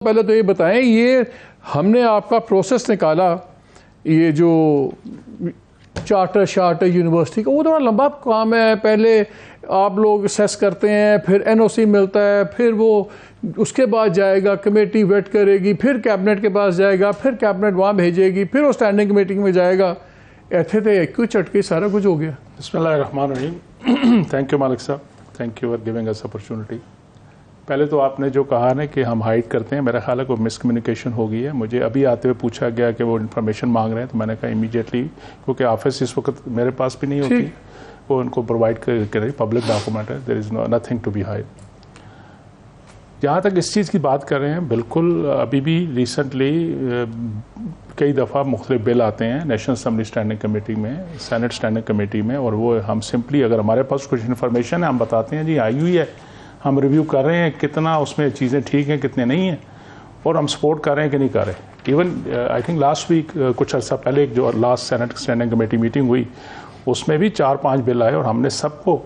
पहले तो ये बताएं, ये हमने आपका प्रोसेस निकाला, ये जो चार्टर यूनिवर्सिटी का, वो थोड़ा लंबा काम है। पहले आप लोग असेस करते हैं, फिर एनओसी मिलता है, फिर वो उसके बाद जाएगा, कमेटी वेट करेगी, फिर कैबिनेट के पास जाएगा, फिर कैबिनेट वहाँ भेजेगी, फिर वो स्टैंडिंग कमेटी में जाएगा। ऐसे थे एक झटके सारा कुछ हो गया। बिस्मिल्लाहिर्रहमानिर्रहीम। थैंक यू मालिक साहब, thank you for giving us opportunity. पहले तो आपने जो कहा ना कि हम हाइड करते हैं, मेरा ख्याल है कोई मिसकम्युनिकेशन हो गई है। मुझे अभी आते हुए पूछा गया कि वो इन्फॉर्मेशन मांग रहे हैं, तो मैंने कहा इमीडिएटली, क्योंकि ऑफिस इस वक्त मेरे पास भी नहीं होती, वो उनको प्रोवाइड करें। पब्लिक डॉक्यूमेंट है, there is nothing to be hide. जहाँ तक इस चीज़ की बात कर रहे हैं, बिल्कुल अभी भी रिसेंटली कई दफ़ा मुख्तलिफ बिल आते हैं नेशनल असम्बली स्टैंडिंग कमेटी में, सेनेट स्टैंडिंग कमेटी में, और वो हम सिंपली अगर हमारे पास कुछ इन्फॉर्मेशन है हम बताते हैं जी आई हुई है, हम रिव्यू कर रहे हैं कितना उसमें चीज़ें ठीक हैं कितने नहीं हैं, और हम सपोर्ट कर रहे हैं कि नहीं कर रहे। Even I think last week कुछ अर्सा पहले जो last senate standing committee meeting हुई, उसमें भी 4-5 बिल आए और हमने सबको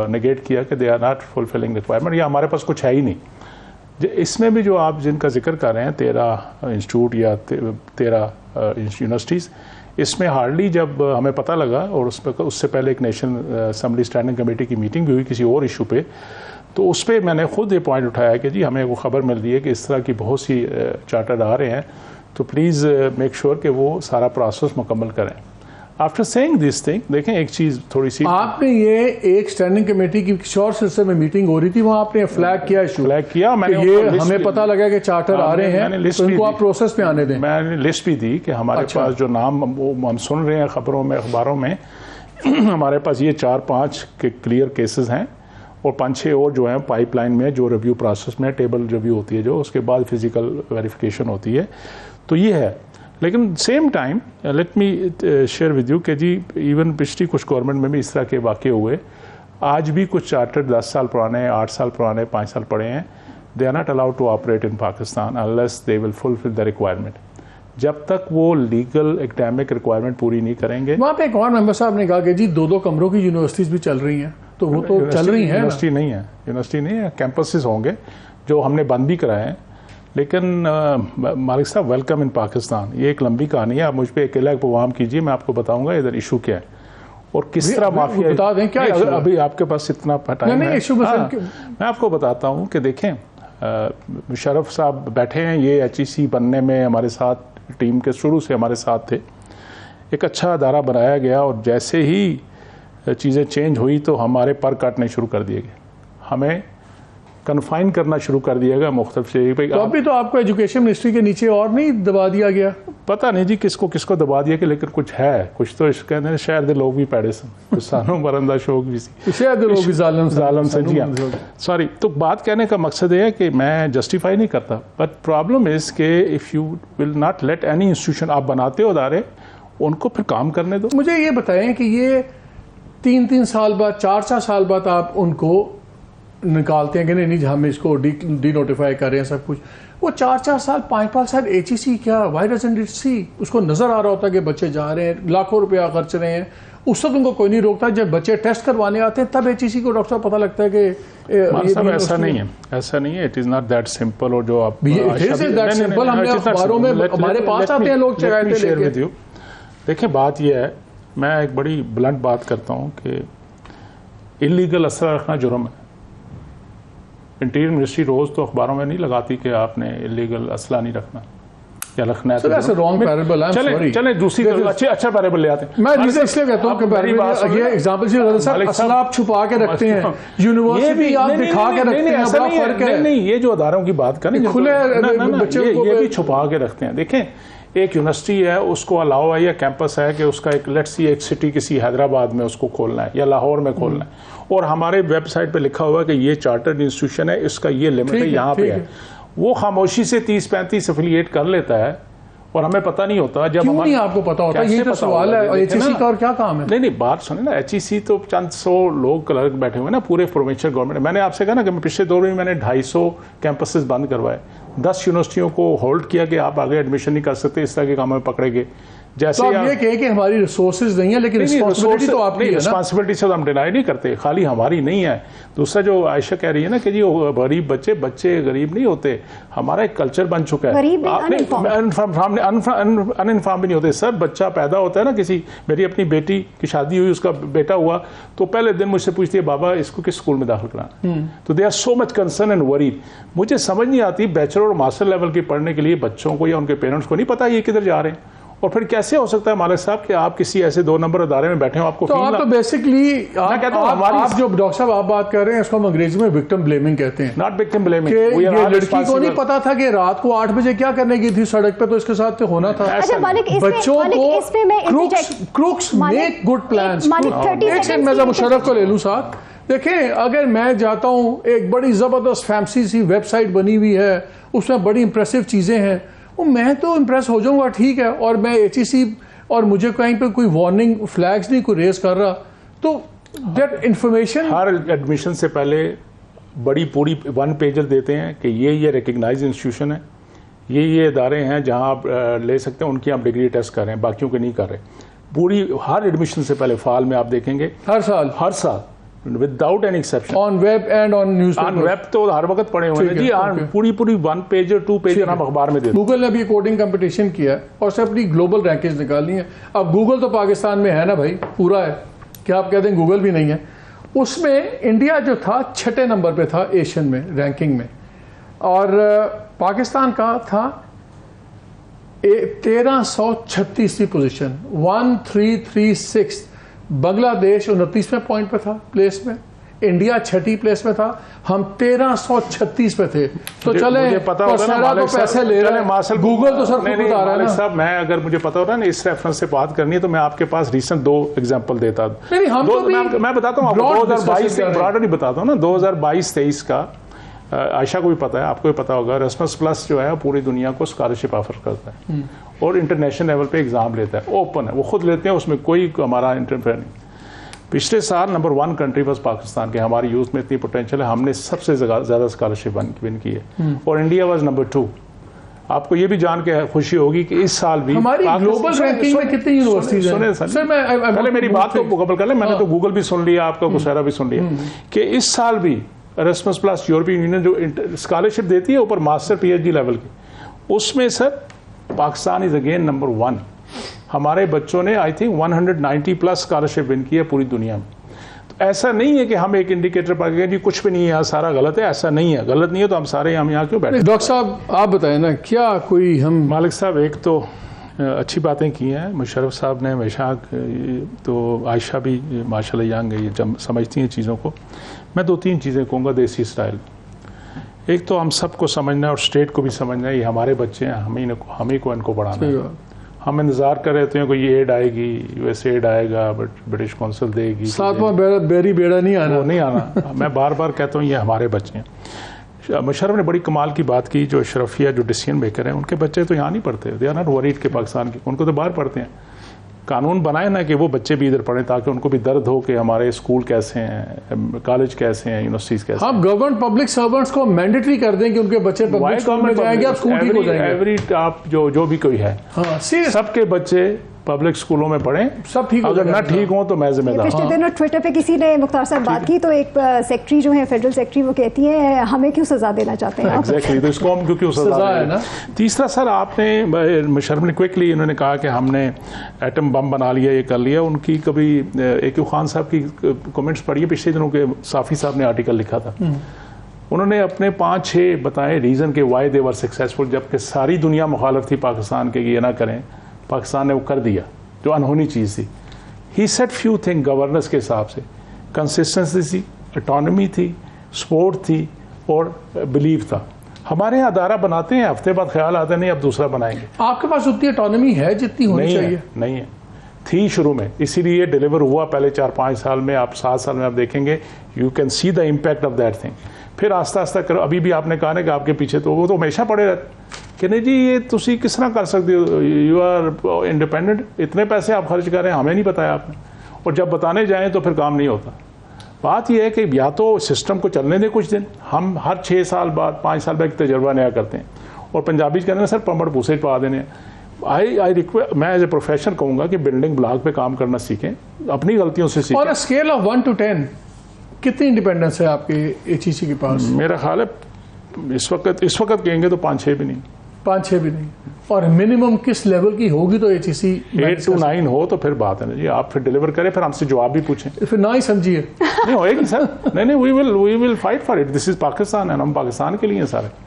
नेगेट किया कि they are not fulfilling requirement, या हमारे पास कुछ है ही नहीं। इसमें भी जो आप जिनका जिक्र कर रहे हैं 13 इंस्टीट्यूट या 13 यूनिवर्सिटीज़, इसमें हार्डली जब हमें पता लगा, और उससे पहले एक नेशनल असम्बली स्टैंडिंग कमेटी की मीटिंग भी हुई किसी और इशू पे, तो उस पर मैंने खुद ये पॉइंट उठाया कि जी हमें वो खबर मिल रही है कि इस तरह की बहुत सी चार्टर आ रहे हैं, तो प्लीज़ मेक श्योर कि वो सारा प्रोसेस मुकम्मल करें। आफ्टर सेइंग दिस थिंग, देखें एक चीज़ थोड़ी सी, आपने ये एक स्टैंडिंग कमेटी की शॉर्ट सिलसिले में मीटिंग हो रही थी, वहाँ आपने फ्लैग किया इशू, फ्लैग किया मैंने, ये हमें पता लगा कि चार्टर आ रहे हैं, तो उनको आप प्रोसेस में आने दें। मैंने लिस्ट भी दी कि हमारे पास जो नाम हम सुन रहे हैं खबरों में, अखबारों में हमारे पास ये 4-5 के क्लियर केसेस हैं, और 5-6 और जो हैं पाइपलाइन में, जो रिव्यू प्रोसेस में, टेबल रिव्यू होती है जो, उसके बाद फिजिकल वेरिफिकेशन होती है। तो ये है, लेकिन same time let me share with you कि जी इवन पिछली कुछ गवर्नमेंट में भी इस तरह के वाक़े हुए। आज भी कुछ चार्टर 10 साल पुराने, 8 साल पुराने, 5 साल पड़े हैं। They are not allowed to operate in Pakistan unless they will fulfil the requirement. जब तक वो लीगल एकेडमिक रिक्वायरमेंट पूरी नहीं करेंगे। वहाँ पे एक और मेंबर साहब ने कहा कि जी 2-2 कमरों की यूनिवर्सिटीज़ भी चल रही हैं, तो वो तो चल रही हैं। यूनिवर्सिटी नहीं है, कैंपसेस होंगे जो हमने बंद भी कराए हैं। लेकिन मालिक साहब, वेलकम इन पाकिस्तान, ये एक लंबी कहानी है। आप मुझ पर अकेला प्रोग्राम कीजिए, मैं आपको बताऊंगा इधर इशू क्या है और किस तरह माफिया। बता दें क्या इशू? अभी आपके पास इतना टाइम है, मैं आपको बताता हूँ कि देखें, मुशर्रफ साहब बैठे हैं, ये HEC बनने में हमारे साथ, टीम के शुरू से हमारे साथ थे। एक अच्छा अदारा बनाया गया, और जैसे ही चीज़ें चेंज हुई तो हमारे पर काटने शुरू कर दिए गए, हमें कन्फाइन करना शुरू कर दिया गया मुख्तलिफ जगह पे। तो अभी तो आपको एजुकेशन मिनिस्ट्री के नीचे और नहीं दबा दिया गया? पता नहीं जी किसको किसको दबा दिया कि, लेकिन कुछ है, कुछ तो कहते हैं शहर के लोग भी पैड़े सन, सानों बरंदा शौक भी सी, शहर के लोग भी जालिम से। जी हाँ, सॉरी। तो बात कहने का मकसद है कि मैं जस्टिफाई नहीं करता, बट प्रॉब्लम इज़ के if you will not let any institution, आप बनाते हो अदारे, उनको फिर काम करने दो। मुझे ये बताएं कि ये 3-3 साल बाद, 4-4 साल बाद आप उनको निकालते हैं कि नहीं हम इसको डी नोटिफाई कर रहे हैं सब कुछ, वो 4-4 साल 5-5 साल HEC क्या, वाई डजंट इट सी, उसको नज़र आ रहा होता है कि बच्चे जा रहे हैं, लाखों रुपया खर्च रहे हैं, उस वक्त उनको कोई नहीं रोकता। जब बच्चे टेस्ट करवाने आते हैं तब HEC को डॉक्टर साहब पता लगता है कि ऐसा नहीं है, ऐसा नहीं है, it is not that simple. और जो आप सिंपल, हमने अखबारों में हमारे पास आते हैं लोग शिकायतें लेके। देखिए बात यह है, मैं एक बड़ी ब्लंट बात करता हूँ कि इलीगल असला रखना जुर्म है। इंटीरियर मिनिस्ट्री रोज़ तो अखबारों में नहीं लगाती कि आपने इलीगल असला नहीं रखना या रखना है। चले दूसरी अच्छा पैरेबल ले आते हैं। मैं रीजन इसलिए कहता हूँ कि ये एग्जांपल से असला आप छुपा के रखते हैं, यूनिवर्सिटी आप दिखा के रखते हैं, बड़ा फर्क है। नहीं, ये जो अदारों की बात करें खुले ये भी छुपा के रखते हैं। देखें, एक यूनिवर्सिटी है, उसको अलाउ है या कैंपस है कि उसका एक लेट्स सी एक सिटी किसी हैदराबाद में उसको खोलना है या लाहौर में खोलना है, और हमारे वेबसाइट पे लिखा हुआ है कि ये चार्टर्ड इंस्टीट्यूशन है, इसका ये लिमिट है, यहाँ पे है। वो खामोशी से 30-35 एफिलिएट कर लेता है और हमें पता नहीं होता। जब क्यों नहीं आपको पता होता? ये तो सवाल है। HEC का और क्या काम है? नहीं, बात सुने ना, HEC तो चंद 100 लोग क्लर्क बैठे हुए ना, पूरे प्रोविंशियल गवर्नमेंट। मैंने आपसे कहा ना कि पिछले दौर में मैंने 250 कैंपसेस बंद करवाए, 10 यूनिवर्सिटियों को होल्ड किया कि आप आगे एडमिशन नहीं कर सकते, इस तरह के कामों में पकड़े गए। जैसे तो आप ये कहें कि हमारी रिसोर्सेज नहीं है, लेकिन रिस्पांसिबिलिटी तो आपकी है ना। रिस्पांसिबिलिटी से तो हम डिनाई नहीं करते, खाली हमारी नहीं है। दूसरा जो आयशा कह रही है ना कि जी गरीब बच्चे गरीब नहीं होते, हमारा एक कल्चर बन चुका है। अनइन्फॉर्म भी नहीं होते सर। बच्चा पैदा होता है ना, किसी मेरी अपनी बेटी की शादी हुई, उसका बेटा हुआ, तो पहले दिन मुझसे पूछती है बाबा इसको किस स्कूल में दाखिल कराना। तो they are so much concern and worried. मुझे समझ नहीं आती बैचलर और मास्टर लेवल के पढ़ने के लिए बच्चों को या उनके पेरेंट्स को नहीं पता ये किधर जा रहे हैं। और फिर कैसे हो सकता है मालिक साहब कि आप किसी ऐसे 2 नंबर अदारे में बैठे हो, आपको तो आप तो बेसिकली आप जो डॉक्टर साहब आप बात कर रहे हैं इसको हम अंग्रेजी में विक्टिम ब्लेमिंग कहते हैं। Not victim blaming. ये लड़की को नहीं पता था कि रात को 8 बजे क्या करने की थी सड़क पे, तो इसके साथ तो होना था। बच्चों को क्रूक्स मेक गुड प्लान्स। एक सेकंड मैं मुशर्रफ को ले लूं साथ। देखें, अगर मैं जाता हूं, एक बड़ी जबरदस्त फैंसी सी वेबसाइट बनी हुई है, उसमें बड़ी इंप्रेसिव चीजें हैं, वो मैं तो इम्प्रेस हो जाऊंगा, ठीक है, और मैं HEC और मुझे कहीं पे कोई वार्निंग फ्लैग्स नहीं कोई रेज कर रहा, तो दैट इंफॉर्मेशन हर एडमिशन से पहले बड़ी पूरी 1 पेजर देते हैं कि ये रिकग्नाइज इंस्टीट्यूशन है, ये इदारे हैं जहां आप ले सकते हैं, उनकी आप डिग्री टेस्ट कर रहे हैं, बाकियों के नहीं कर रहे। पूरी हर एडमिशन से पहले फाल में आप देखेंगे हर साल without any exception, on web and on news. On web तो हर वक्त पड़े हुए हैं जी। पूरी 1 पेजर 2 पेजर हम अखबार में देते। गूगल ने भी कोडिंग कंपटीशन किया है और से अपनी ग्लोबल रैंकिंग निकालनी है। अब गूगल तो पाकिस्तान में है ना भाई, पूरा है, क्या आप कहते हैं गूगल भी नहीं है? उसमें इंडिया जो था 6ठे नंबर पे था एशियन में रैंकिंग में, और पाकिस्तान का था 1336वीं पोजीशन, 1336। बांग्लादेश 29वें पॉइंट पे था प्लेस में, इंडिया 6ठी प्लेस में था, हम 1336 पे थे। तो चले पता होगा ना तो पैसे ले रहे हैं, गूगल तो सर खुद बता रहा है ना साहब। मैं अगर मुझे पता होता ना इस रेफरेंस से बात करनी है तो मैं आपके पास रिसेंट 2 एग्जांपल देता। नहीं, हम तो मैं बताता हूँ आपको 2022 ब्रॉडर नहीं बताता हूँ ना, 2022-23 का आयशा को भी पता है, आपको भी पता होगा। एरास्मस प्लस जो है पूरी दुनिया को स्कॉलरशिप ऑफर करता है और इंटरनेशनल लेवल पे एग्जाम लेता है, ओपन है, वो खुद लेते हैं, उसमें कोई हमारा इंटरफेयर नहीं। पिछले साल नंबर 1 कंट्री बस पाकिस्तान के, हमारी यूथ में इतनी पोटेंशियल है, हमने सबसे ज़्यादा स्कॉलरशिप विन की है, और इंडिया वाज नंबर 2। आपको ये भी जान के खुशी होगी कि इस साल भी हमारी ग्लोबल रैंकिंग में कितनी यूनिवर्सिटीज हैं? सर पहले मेरी बात को मुकम्मल कर ले, मैंने तो गूगल भी सुन लिया, आपका कुसैरा भी सुन लिया कि इस साल भी एरास्मस प्लस यूरोपियन यूनियन जो स्कॉलरशिप देती है ऊपर मास्टर PhD लेवल की, उसमें sir Pakistan is again number 1। हमारे बच्चों ने I think 190 plus scholarship win की है पूरी दुनिया में। तो ऐसा नहीं है कि हम एक इंडिकेटर पर गए कुछ भी नहीं है, सारा गलत है, ऐसा नहीं है। गलत नहीं है तो हम सारे हम यहाँ क्यों बैठे? डॉक्टर साहब आप बताएं ना, क्या कोई हम मालिक साहब एक तो अच्छी बातें की हैं मुशर्रफ साहब ने हमेशा, तो आयशा भी माशाल्लाह यंग है, ये समझती हैं चीज़ों को। मैं 2-3 चीज़ें कहूँगा देसी स्टाइल। एक तो हम सबको समझना है और स्टेट को भी समझना है, ये हमारे बच्चे हैं, हम ही को इनको पढ़ाना है। हम इंतजार कर रहे थे कोई एड आएगी, US एड आएगा, ब्रिटिश कौंसिल देगी, 7वां बेरी बेड़ा नहीं आना, नहीं आना। मैं बार बार कहता हूँ ये हमारे बच्चे हैं। मुशर्रफ ने बड़ी कमाल की बात की, जो अशरफिया जो डिसीजन मेकर हैं उनके बच्चे तो यहाँ नहीं पढ़ते, दे आर नॉट वरीड के पाकिस्तान के, उनको तो बाहर पढ़ते हैं। कानून बनाए ना कि वो बच्चे भी इधर पढ़ें ताकि उनको भी दर्द हो कि हमारे स्कूल कैसे हैं, कॉलेज कैसे हैं, यूनिवर्सिटीज कैसे हैं। हम गवर्नमेंट पब्लिक सर्वेंट्स को मैंडेटरी कर दें कि उनके बच्चे पब्लिक स्कूल में जाएंगे, आप स्कूल ठीक हो जाएंगे। एवरी आप जो भी कोई है, हाँ, सबके बच्चे पब्लिक स्कूलों में पढ़ें, सब ठीक। अगर ना ठीक हो तो मैं जिम्मेदार। पिछले दिनों ट्विटर पे किसी ने मुख्तार साहब बात की, तो एक सेक्रेटरी जो है फेडरल सेक्रेटरी, वो कहती है हमें क्यों सजा देना चाहते हैं? एग्जैक्टली, तो इसको हम क्यों सजा है ना। तीसरा सर आपने मुशर्रफ ने क्विकली इन्होंने कहा कि हमने एटम बम बना लिया, ये कर लिया। उनकी कभी AQ खान साहब की कमेंट्स पढ़िए, पिछले दिनों के साफ़ी साहब ने आर्टिकल लिखा था, उन्होंने अपने 5-6 बताए रीज़न के वाई दे वर सक्सेसफुल, जबकि सारी दुनिया मुखालिफ थी पाकिस्तान के ये ना करें, पाकिस्तान ने वो कर दिया जो अनहोनी चीज़ थी। ही सेट फ्यू थिंग गवर्नेंस के हिसाब से, कंसिस्टेंसी थी, ऑटोनॉमी थी, सपोर्ट थी और बिलीव था। हमारे यहाँ अदारा बनाते हैं, हफ्ते बाद ख्याल आता नहीं अब दूसरा बनाएंगे। आपके पास उतनी ऑटोनॉमी है जितनी होनी चाहिए? नहीं है, थी शुरू में, इसीलिए डिलीवर हुआ पहले 4-5 साल में। आप 7 साल में आप देखेंगे, you can see the impact of that thing. फिर आस्ता आस्ता करो। अभी भी आपने कहा ना कि आपके पीछे तो वो तो हमेशा पड़े रहते कि नहीं जी ये तुसी किस तरह कर सकते हो, यू आर इंडिपेंडेंट, इतने पैसे आप खर्च कर रहे हैं, हमें नहीं बताया आपने, और जब बताने जाएं तो फिर काम नहीं होता। बात यह है कि या तो सिस्टम को चलने दें कुछ दिन, हम हर 6 साल बाद 5 साल बाद एक तजर्बा नया करते हैं, और पंजाबी कहते हैं सर पमड़ भूसे पा देने, मैं एज ए प्रोफेशन कहूँगा कि बिल्डिंग ब्लॉक पे काम करना सीखें, अपनी गलतियों से सीखें। On a scale of 1 to 10 कितनी इंडिपेंडेंस है आपके HEC के पास? मेरा ख्याल है इस वक्त कहेंगे तो 5-6 भी नहीं, 5-6 भी नहीं। और मिनिमम किस लेवल की होगी तो HEC 8 to 9 हो तो फिर बात है ना जी, आप फिर डिलीवर करें, फिर हमसे जवाब भी पूछें। फिर ना ही समझिए। नहीं होएगी सर, नहीं we will fight for it, this is Pakistan and हम पाकिस्तान के लिए हैं सारे।